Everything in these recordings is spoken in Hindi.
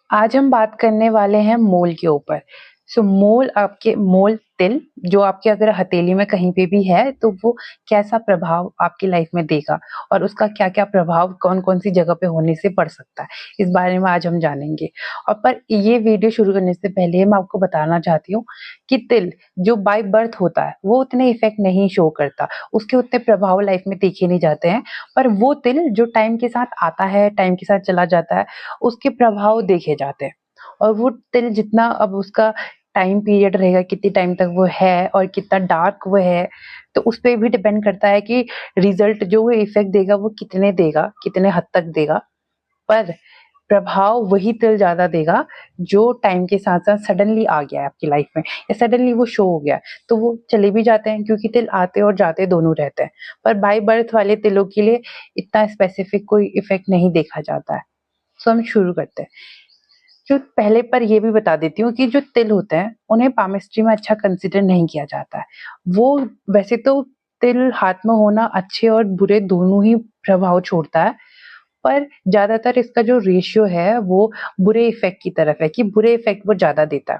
आज हम बात करने वाले हैं मोल के ऊपर। मोल तिल जो आपके अगर हथेली में कहीं पे भी है तो वो कैसा प्रभाव आपकी लाइफ में देगा और उसका क्या-क्या प्रभाव कौन-कौन सी जगह पे होने से पड़ सकता है, इस बारे में आज हम जानेंगे। और पर ये वीडियो शुरू करने से पहले मैं आपको बताना चाहती हूँ कि तिल जो बाय बर्थ होता है वो उतने इफ़ेक्ट नहीं शो करता, उसके उतने प्रभाव लाइफ में देखे नहीं जाते हैं। पर वो तिल जो टाइम के साथ आता है, टाइम के साथ चला जाता है, उसके प्रभाव देखे जाते हैं। और वो तिल जितना अब उसका टाइम पीरियड रहेगा, कितने टाइम तक वो है और कितना डार्क वो है, तो उस पे भी डिपेंड करता है कि रिजल्ट जो वो इफ़ेक्ट देगा वो कितने देगा, कितने हद तक देगा। पर प्रभाव वही तिल ज़्यादा देगा जो टाइम के साथ-साथ सडनली आ गया है आपकी लाइफ में या सडनली वो शो हो गया है। तो वो चले भी जाते हैं क्योंकि तिल आते और जाते दोनों रहते हैं। पर बाय बर्थ वाले तिलों के लिए इतना स्पेसिफिक कोई इफ़ेक्ट नहीं देखा जाता है। सो हम शुरू करते हैं। जो पहले पर ये भी बता देती हूँ कि जो तिल होते हैं, उन्हें पामिस्ट्री में अच्छा कंसिडर नहीं किया जाता है। वो वैसे तो तिल हाथ में होना अच्छे और बुरे दोनों ही प्रभाव छोड़ता है, पर ज़्यादातर इसका जो रेशियो है वो बुरे इफ़ेक्ट की तरफ है कि बुरे इफ़ेक्ट वो ज़्यादा देता है।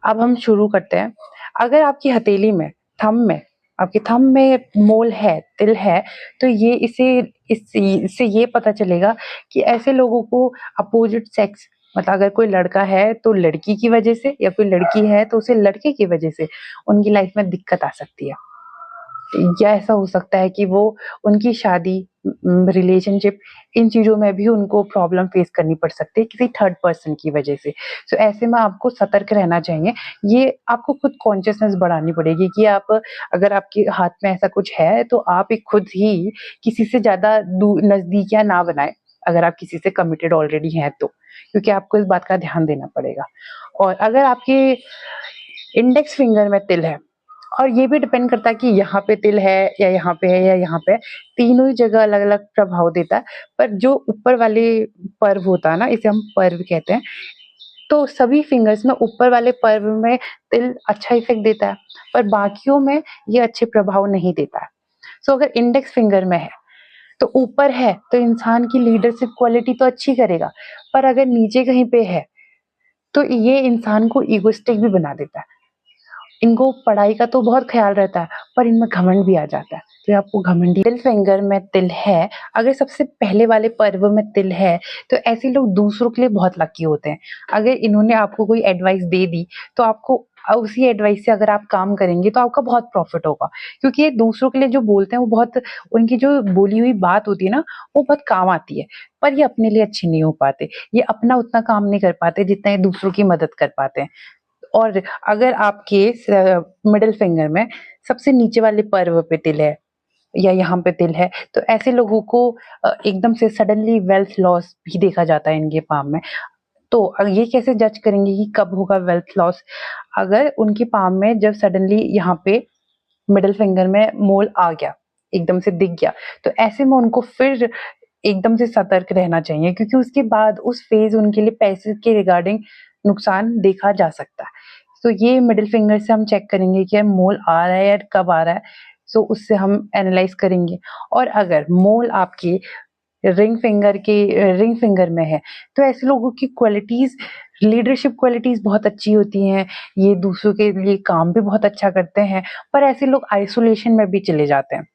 अब हम शुरू करते हैं। अगर आपकी हथेली में, थंब में आपके थंब में मोल है, तिल है, तो ये इससे ये पता चलेगा कि ऐसे लोगों को अपोज़िट सेक्स मतलब अगर कोई लड़का है तो लड़की की वजह से या कोई लड़की है तो उसे लड़के की वजह से उनकी लाइफ में दिक्कत आ सकती है। या ऐसा हो सकता है कि वो उनकी शादी, रिलेशनशिप इन चीज़ों में भी उनको प्रॉब्लम फेस करनी पड़ सकती है किसी थर्ड पर्सन की वजह से। सो ऐसे में आपको सतर्क रहना चाहिए। ये आपको खुद कॉन्शियसनेस बढ़ानी पड़ेगी कि आप अगर आपके हाथ में ऐसा कुछ है तो आप एक खुद ही किसी से ज़्यादा नज़दीकियाँ ना बनाएँ, अगर आप किसी से कमिटेड ऑलरेडी हैं तो। क्योंकि आपको इस बात का ध्यान देना पड़ेगा। और अगर आपके इंडेक्स फिंगर में तिल है और ये भी डिपेंड करता है कि यहाँ पे तिल है या यहाँ पे है या यहाँ पे है, तीनों ही जगह अलग-अलग प्रभाव देता है। पर जो ऊपर वाले पर्व होता है ना, इसे हम पर्व कहते हैं, तो सभी फिंगर्स में ऊपर वाले पर्व में तिल अच्छा इफ़ेक्ट देता है, पर बाकियों में ये अच्छे प्रभाव नहीं देता है। सो अगर इंडेक्स फिंगर में है, तो ऊपर है तो इंसान की लीडरशिप क्वालिटी तो अच्छी करेगा, पर अगर नीचे कहीं पे है, तो ये इंसान को इगोइस्टिक भी बना देता है। इनको पढ़ाई का तो बहुत ख़्याल रहता है, पर इनमें घमंड भी आ जाता है। तो ये आपको घमंडी मिडल फिंगर में तिल है, अगर सबसे पहले वाले पर्व में तिल है, तो ऐसे लोग दूसरों के लिए बहुत लकी होते हैं। अगर इन्होंने आपको कोई एडवाइस दे दी, तो आपको उसी एडवाइस से अगर आप काम करेंगे, तो आपका बहुत प्रॉफ़िट होगा। क्योंकि ये दूसरों के लिए जो बोलते हैं, वो बहुत उनकी जो बोली हुई बात होती है ना, वो बहुत काम आती है। पर ये अपने लिए अच्छे नहीं हो पाते। ये अपना उतना काम नहीं कर पाते, जितना ये दूसरों की मदद कर पाते हैं। और अगर आपके मिडल फिंगर में सबसे नीचे वाले पर्व पे तिल है या यहाँ पे तिल है, तो ऐसे लोगों को एकदम से सडनली वेल्थ लॉस भी देखा जाता है इनके पाम में। तो ये कैसे जज करेंगे कि कब होगा वेल्थ लॉस? अगर उनकी पाम में जब सडनली यहाँ पे मिडल फिंगर में मोल आ गया, एकदम से दिख गया, तो ऐसे में उनको फिर एकदम से सतर्क रहना चाहिए क्योंकि उसके बाद उस फेज़ उनके लिए पैसे के रिगार्डिंग नुकसान देखा जा सकता है। तो ये मिडल फिंगर से हम चेक करेंगे कि मोल आ रहा है या कब आ रहा है, सो उससे हम एनालाइज़ करेंगे। और अगर मोल आपके रिंग फिंगर में है, तो ऐसे लोगों की क्वालिटीज़ लीडरशिप क्वालिटीज़ बहुत अच्छी होती हैं, ये दूसरों के लिए काम भी बहुत अच्छा करते हैं, पर ऐसे लोग आइसोलेशन में भी चले जाते हैं।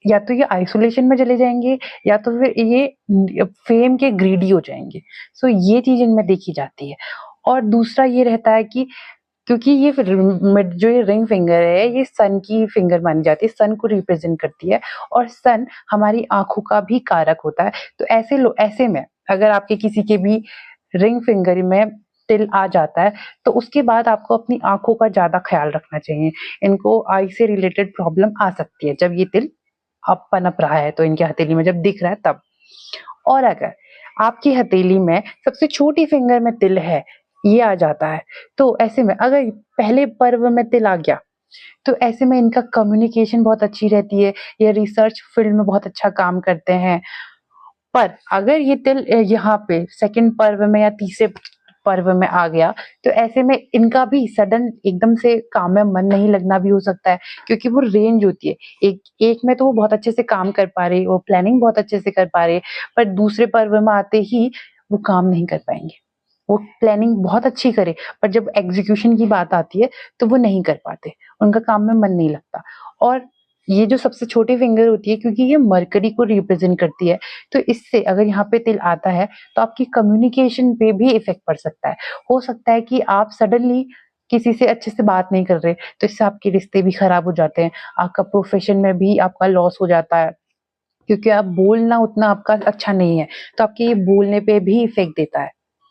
या तो ये आइसोलेशन में चले जाएँगे या तो फिर ये फेम के ग्रीडी हो जाएँगे। सो ये चीज़ इनमें देखी जाती है। और दूसरा ये रहता है कि क्योंकि ये फिर जो ये रिंग फिंगर है, ये सन की फिंगर मानी जाती है, सन को रिप्रेज़ेंट करती है और सन हमारी आँखों का भी कारक होता है। तो ऐसे में अगर आपके किसी के भी रिंग फिंगर में तिल आ जाता है, तो उसके बाद आपको अपनी आँखों का ज़्यादा ख़्याल रखना चाहिए। इनको आई से रिलेटेड प्रॉब्लम आ सकती है, जब ये तिल अब पनप रहा है, तो इनकी हथेली में जब दिख रहा है तब। और अगर आपकी हथेली में सबसे छोटी फिंगर में तिल है, ये आ जाता है, तो ऐसे में अगर पहले पर्व में तिल आ गया, तो ऐसे में इनका कम्युनिकेशन बहुत अच्छी रहती है, ये रिसर्च फील्ड में बहुत अच्छा काम करते हैं। पर अगर ये तिल यहाँ पे सेकंड पर्व में या तीसरे पर्व में आ गया, तो ऐसे में इनका भी सडन एकदम से काम में मन नहीं लगना भी हो सकता है, क्योंकि वो रेंज होती है। एक एक में तो वो बहुत अच्छे से काम कर पा रहे, वो प्लानिंग बहुत अच्छे से कर पा रहे, पर दूसरे पर्व में आते ही वो काम नहीं कर पाएंगे। वो प्लानिंग बहुत अच्छी करे, पर जब एग्जीक्यूशन की बात आती है तो वो नहीं कर पाते, उनका काम में मन नहीं लगता। और ये जो सबसे छोटी फिंगर होती है, क्योंकि ये मरकरी को रिप्रेजेंट करती है, तो इससे अगर यहाँ पे तिल आता है तो आपकी कम्युनिकेशन पे भी इफेक्ट पड़ सकता है। हो सकता है कि आप सडनली किसी से अच्छे से बात नहीं कर रहे, तो इससे आपके रिश्ते भी खराब हो जाते हैं, आपका प्रोफेशन में भी आपका लॉस हो जाता है, क्योंकि आप बोलना उतना आपका अच्छा नहीं है, तो आपके ये बोलने पे भी इफेक्ट देता है।